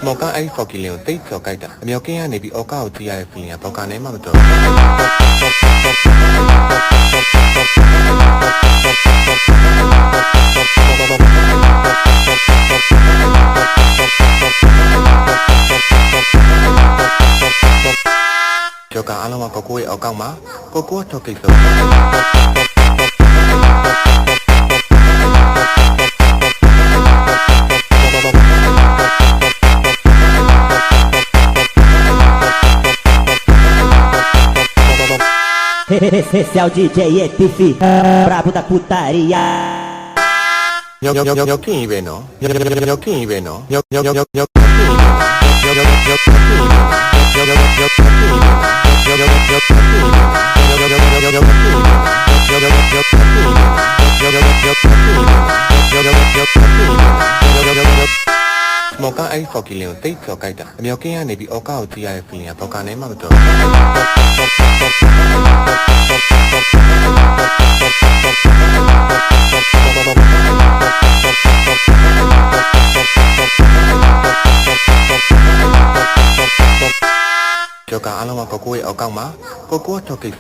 မော်ကအဲ့ဖော်ကီလင်ကိုတိတ်ကျော်ကြိုက်တာအမြောက်ကင်းကနေပြီးအော်ကာကိုကြည့်ရတဲ့ feeling ကဘောက်ကနေမှမတော်ကျော်ကအားလုံးကကိုကိုရဲ့အောက်ကောက်မှာကိုကိုထောက်ကိစ္စEsse é o DJ ETF Brabo da putariaမော်ကအဲ့ဖော်ကီလင်ကိုတိတ်ကျော်ကြိုက်တာအမြောက်ကင်းကနေပြီးအော်ကာကိုကြည့်ရတဲ့ feeling ကဘောက်ကနေမှမတော်ကျော်ကအားလုံးကကိုကိုရဲ့အောက်ကောက်မှာကိုကိုထောက်ကိစ္စ